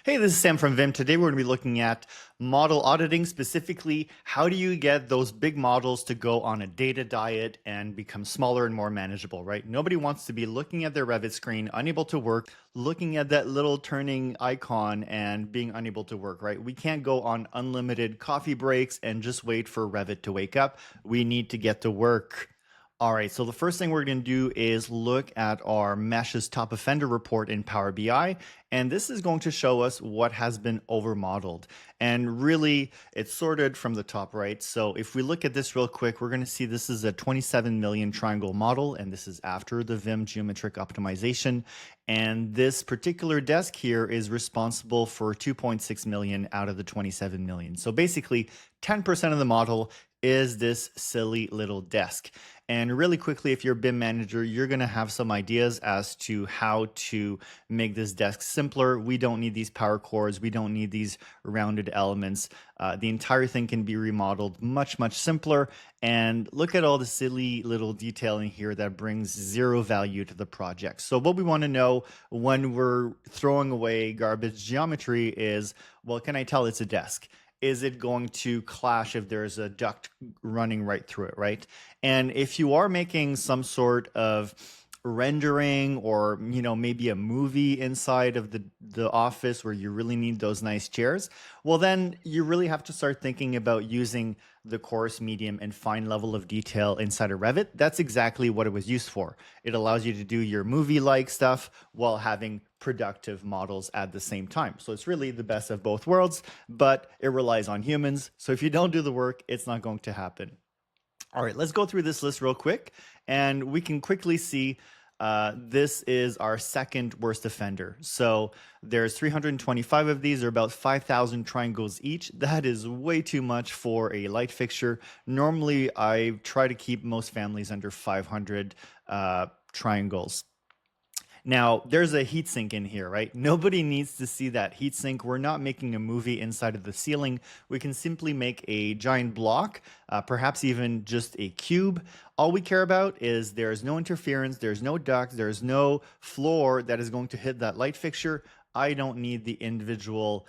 Hey, this is Sam from Vim. Today we're going to be looking at model auditing, specifically how do you get those big models to go on a data diet and become smaller and more manageable, right? Nobody wants to be looking at their Revit screen, unable to work, looking at that little turning icon and being unable to work, right? We can't go on unlimited coffee breaks and just wait for Revit to wake up. We need to get to work. All right, so the first thing we're going to do is look at our Mesh's top offender report in Power BI, and this is going to show us what has been overmodeled. And really, it's sorted from the top right. So if we look at this real quick, we're going to see this is a 27 million triangle model, and this is after the Vim geometric optimization. And this particular desk here is responsible for 2.6 million out of the 27 million. So basically, 10% of the model is this silly little desk. And really quickly, if you're a BIM manager, you're going to have some ideas as to how to make this desk simpler. We don't need these power cores. We don't need these rounded elements. The entire thing can be remodeled much, much simpler. And look at all the silly little detailing here that brings zero value to the project. So what we want to know when we're throwing away garbage geometry is, well, can I tell it's a desk? Is it going to clash if there's a duct running right through it, right? And if you are making some sort of rendering or maybe a movie inside of the office where you really need those nice chairs, well then you really have to start thinking about using the coarse, medium, and fine level of detail inside of Revit. That's exactly what it was used for. It allows you to do your movie-like stuff while having productive models at the same time. So it's really the best of both worlds, but it relies on humans. So if you don't do the work, it's not going to happen. All right, let's go through this list real quick, and we can quickly see this is our second worst offender. So there's 325 of these, or about 5,000 triangles each. That is way too much for a light fixture. Normally, I try to keep most families under 500 triangles. Now, there's a heatsink in here, right? Nobody needs to see that heatsink. We're not making a movie inside of the ceiling. We can simply make a giant block, perhaps even just a cube. All we care about is there's no interference, there's no duct, there's no floor that is going to hit that light fixture. I don't need the individual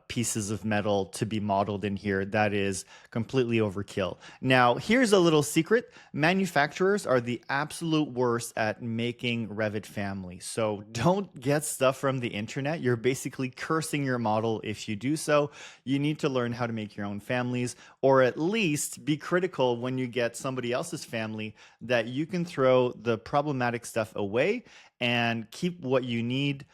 pieces of metal to be modeled in here. That is completely overkill. Now, here's a little secret. Manufacturers are the absolute worst at making Revit families. So don't get stuff from the internet. You're basically cursing your model if you do so. You need to learn how to make your own families, or at least be critical when you get somebody else's family that you can throw the problematic stuff away and keep what you need.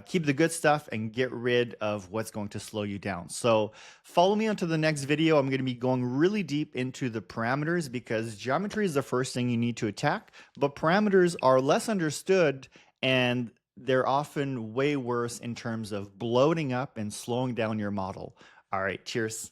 Keep the good stuff and get rid of what's going to slow you down. So follow me onto the next video. I'm going to be going really deep into the parameters because geometry is the first thing you need to attack, but parameters are less understood and they're often way worse in terms of bloating up and slowing down your model. All right, cheers.